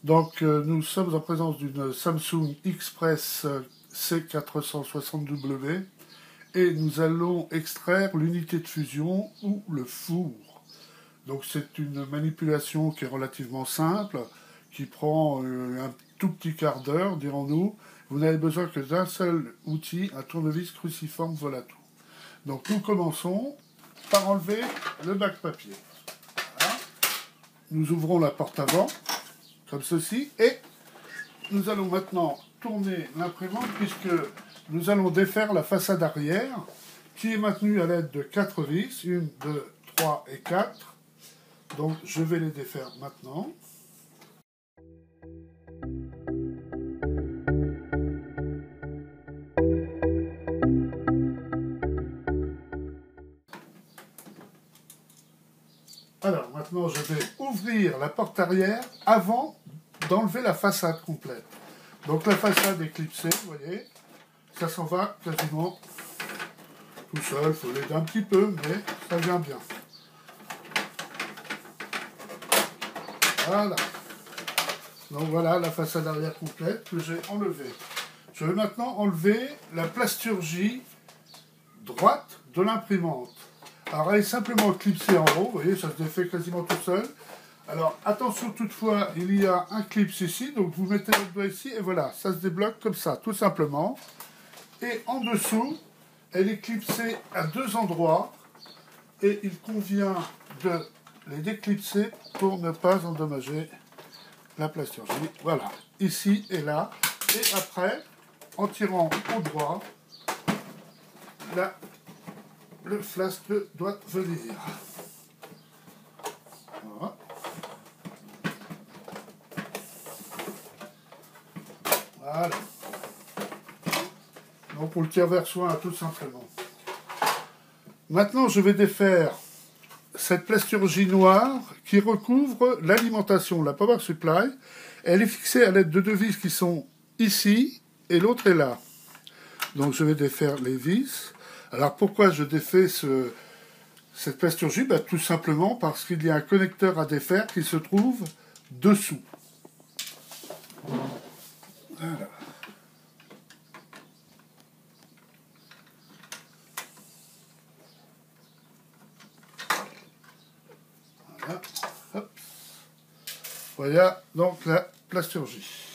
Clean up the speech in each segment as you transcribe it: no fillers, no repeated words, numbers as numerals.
Donc nous sommes en présence d'une Samsung Express C460W et nous allons extraire l'unité de fusion ou le four. Donc c'est une manipulation qui est relativement simple, qui prend un tout petit quart d'heure, dirons-nous. Vous n'avez besoin que d'un seul outil, un tournevis cruciforme, voilà tout. Donc nous commençons par enlever le bac papier. Voilà. Nous ouvrons la porte avant, comme ceci, et nous allons maintenant tourner l'imprimante puisque nous allons défaire la façade arrière qui est maintenue à l'aide de 4 vis, 1, 2, 3 et 4. Donc je vais les défaire maintenant. Alors maintenant je vais ouvrir la porte arrière avant d'enlever la façade complète. Donc la façade est clipsée, vous voyez, ça s'en va quasiment tout seul, il faut l'aider un petit peu, mais ça vient bien. Voilà. Donc voilà la façade arrière complète que j'ai enlevée. Je vais maintenant enlever la plasturgie droite de l'imprimante. Alors elle est simplement clipsée en haut, vous voyez, ça se défait quasiment tout seul. Alors attention toutefois, il y a un clips ici, donc vous mettez votre doigt ici et voilà, ça se débloque comme ça, tout simplement. Et en dessous, elle est clipsée à 2 endroits et il convient de les déclipser pour ne pas endommager la plasturgie. Voilà, ici et là. Et après, en tirant au droit, là, le flasque doit venir. Voilà. Voilà. Donc on le tire vers soi, tout simplement. Maintenant, je vais défaire cette plasturgie noire qui recouvre l'alimentation, la power supply. Elle est fixée à l'aide de 2 vis qui sont ici et l'autre est là. Donc je vais défaire les vis. Alors pourquoi je défais cette plasturgie? Tout simplement parce qu'il y a un connecteur à défaire qui se trouve dessous. Voilà. Voilà. Hop. Voilà donc la plasturgie.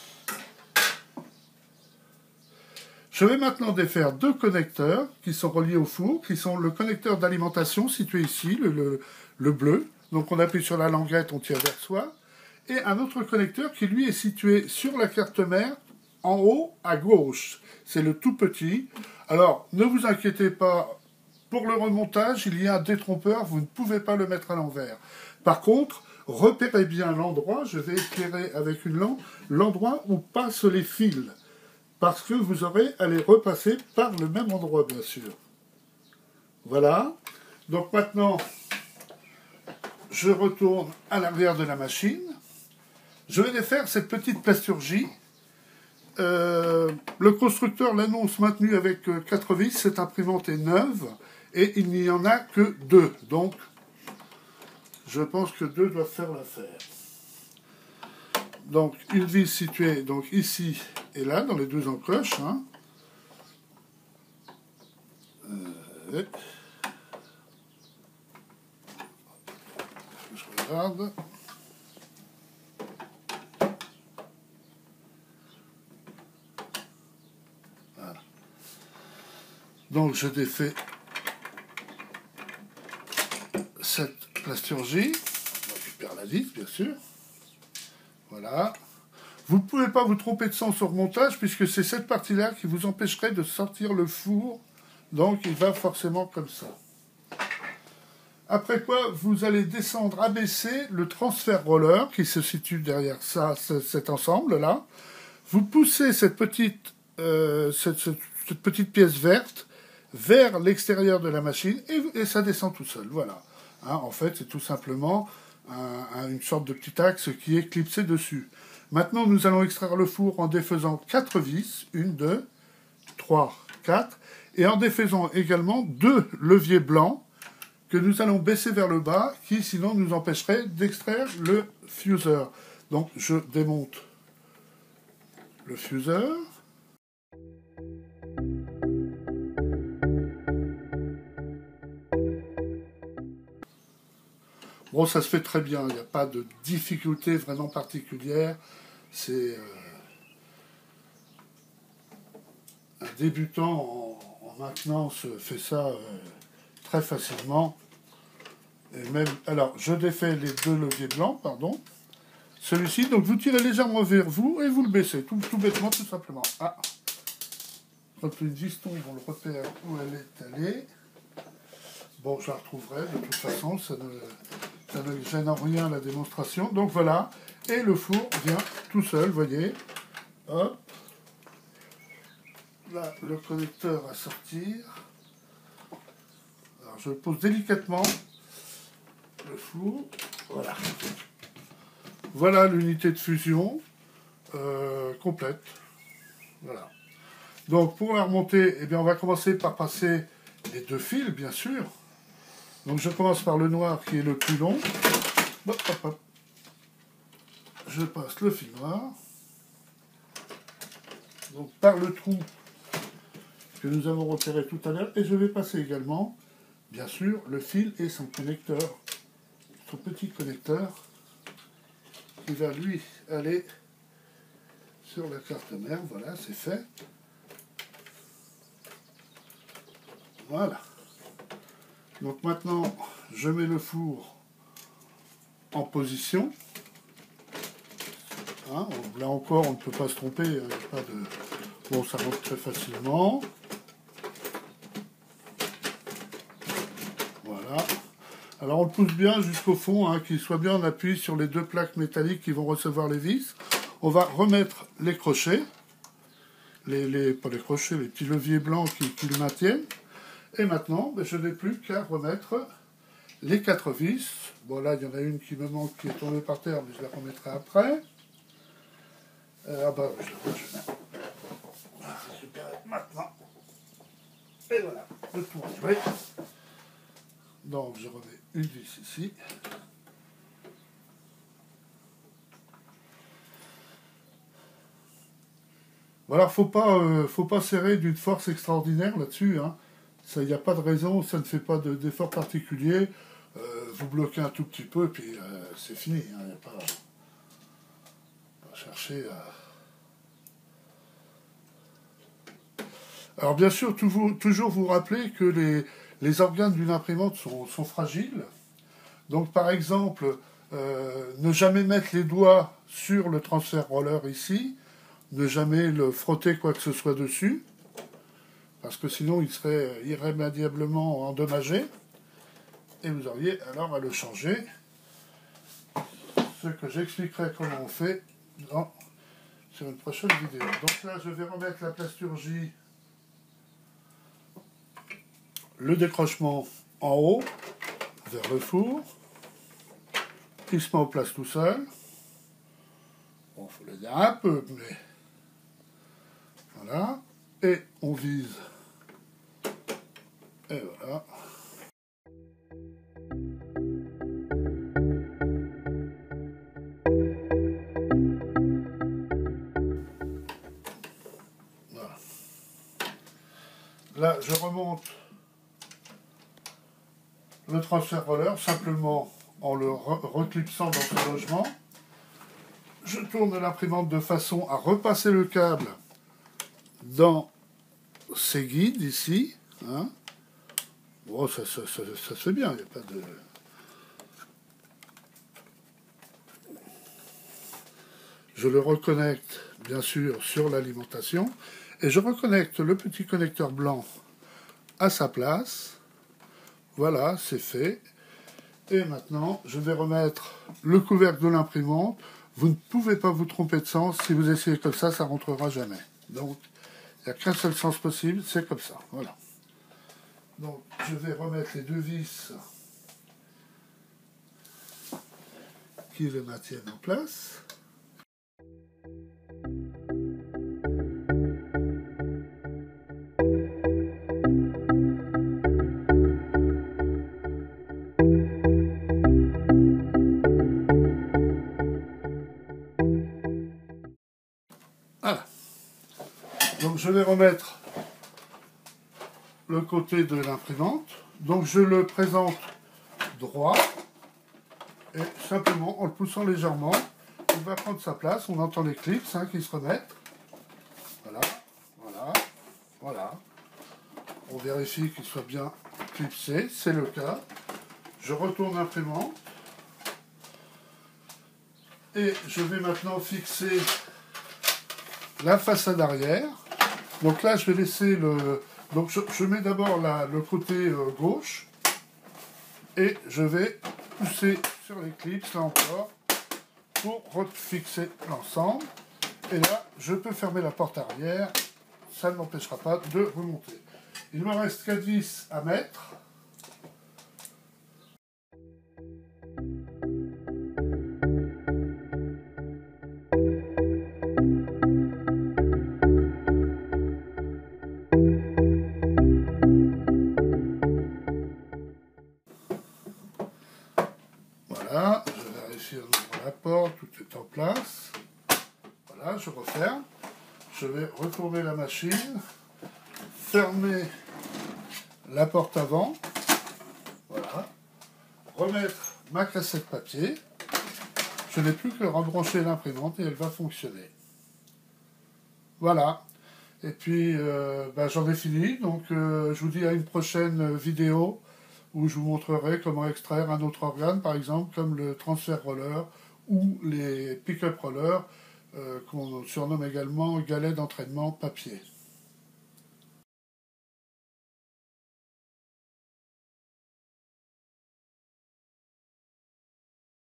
Je vais maintenant défaire 2 connecteurs qui sont reliés au four, qui sont le connecteur d'alimentation situé ici, le bleu. Donc on appuie sur la languette, on tire vers soi. Et un autre connecteur qui lui est situé sur la carte mère, en haut à gauche. C'est le tout petit. Alors ne vous inquiétez pas, pour le remontage, il y a un détrompeur, vous ne pouvez pas le mettre à l'envers. Par contre, repérez bien l'endroit, je vais éclairer avec une lampe, l'endroit où passent les fils. Parce que vous aurez à les repasser par le même endroit, bien sûr. Voilà. Donc maintenant, je retourne à l'arrière de la machine. Je vais défaire cette petite plasturgie. Le constructeur l'annonce maintenue avec 4 vis. Cette imprimante est neuve et il n'y en a que 2. Donc, je pense que 2 doivent faire l'affaire. Donc, une vis située donc, ici et là, dans les 2 encoches. Hein. Je regarde. Voilà. Donc, je défais cette plasturgie. Je récupère la vis, bien sûr. Voilà. Vous ne pouvez pas vous tromper de sens au remontage puisque c'est cette partie-là qui vous empêcherait de sortir le four. Donc il va forcément comme ça. Après quoi, vous allez descendre, abaisser le transfert roller qui se situe derrière ça, cet ensemble-là. Vous poussez cette petite pièce verte vers l'extérieur de la machine et ça descend tout seul. Voilà. Hein, en fait, c'est tout simplement une sorte de petit axe qui est clipsé dessus. Maintenant, nous allons extraire le four en défaisant 4 vis, 1, 2, 3, 4, et en défaisant également 2 leviers blancs que nous allons baisser vers le bas, qui sinon nous empêcherait d'extraire le fuser. Donc je démonte le fuseur. Bon, ça se fait très bien, il n'y a pas de difficulté vraiment particulière. C'est un débutant en maintenance fait ça très facilement. Et même, alors, je défais les deux leviers blancs, pardon. Celui-ci, donc vous tirez légèrement vers vous et vous le baissez, tout bêtement, tout simplement. Ah, quand une vis tombe, on le repère où elle est allée. Bon, je la retrouverai, de toute façon, ça ne gêne en rien la démonstration. Donc voilà, et le four vient tout seul, vous voyez. Hop. Là, le connecteur à sortir. Alors, je pose délicatement le four. Voilà. Voilà l'unité de fusion complète. Voilà. Donc, pour la remonter, eh bien, on va commencer par passer les deux fils, bien sûr. Donc, je commence par le noir qui est le plus long. Hop, hop, hop. Je passe le fil noir. Donc, par le trou que nous avons repéré tout à l'heure. Et je vais passer également, bien sûr, le fil et son connecteur. Son petit connecteur qui va, lui, aller sur la carte mère. Voilà, c'est fait. Voilà. Donc maintenant, je mets le four en position. Hein, là encore, on ne peut pas se tromper. Hein, pas de... Bon, ça rentre très facilement. Voilà. Alors on le pousse bien jusqu'au fond, hein, qu'il soit bien en appui sur les deux plaques métalliques qui vont recevoir les vis. On va remettre les crochets. Pas les crochets, les petits leviers blancs qui le maintiennent. Et maintenant, ben, je n'ai plus qu'à remettre les 4 vis. Bon, là, il y en a une qui me manque, qui est tombée par terre, mais je la remettrai après. Ah bah, je vais récupérer maintenant. Et voilà, le tour est joué. Donc, je remets une vis ici. Voilà, faut pas serrer d'une force extraordinaire là-dessus, hein. Ça, il n'y a pas de raison, ça ne fait pas d'effort particulier. Vous bloquez un tout petit peu, et puis c'est fini. Hein, il n'y a pas chercher à... Alors bien sûr, toujours vous rappeler que les organes d'une imprimante sont fragiles. Donc par exemple, ne jamais mettre les doigts sur le transfert roller ici, ne jamais le frotter quoi que ce soit dessus, parce que sinon il serait irrémédiablement endommagé, et vous auriez alors à le changer, ce que j'expliquerai comment on fait sur une prochaine vidéo. Donc là je vais remettre la plasturgie, le décrochement en haut, vers le four, il se met en place tout seul. Bon, il faut l'aider un peu, mais voilà, et on vise, et voilà. Voilà. Là, je remonte le transfert roller simplement en le reclipsant dans ce logement. Je tourne l'imprimante de façon à repasser le câble dans ces guides ici. Hein. Bon, ça se fait bien, il n'y a pas de... Je le reconnecte, bien sûr, sur l'alimentation. Et je reconnecte le petit connecteur blanc à sa place. Voilà, c'est fait. Et maintenant, je vais remettre le couvercle de l'imprimante. Vous ne pouvez pas vous tromper de sens. Si vous essayez comme ça ne rentrera jamais. Donc, il n'y a qu'un seul sens possible, c'est comme ça. Voilà. Donc, je vais remettre les deux vis qui le maintiennent en place. Voilà. Donc je vais remettre le côté de l'imprimante. Donc je le présente droit. Et simplement, en le poussant légèrement, il va prendre sa place. On entend les clips hein, qui se remettent. Voilà, voilà, voilà. On vérifie qu'il soit bien clipsé, c'est le cas. Je retourne l'imprimante. Et je vais maintenant fixer la façade arrière. Donc là, je vais laisser le... Donc je mets d'abord le côté gauche. Et je vais pousser sur les clips, là encore, pour refixer l'ensemble. Et là, je peux fermer la porte arrière. Ça ne m'empêchera pas de remonter. Il me reste 4 vis à mettre. Voilà, je vérifie en ouvrant la porte, tout est en place. Voilà, je referme. Je vais retourner la machine, fermer la porte avant, voilà, remettre ma cassette papier. Je n'ai plus que rebrancher l'imprimante et elle va fonctionner. Voilà. Et puis, j'en ai fini. Donc, je vous dis à une prochaine vidéo où je vous montrerai comment extraire un autre organe, par exemple, comme le transfert roller ou les pick-up rollers, qu'on surnomme également galets d'entraînement papier.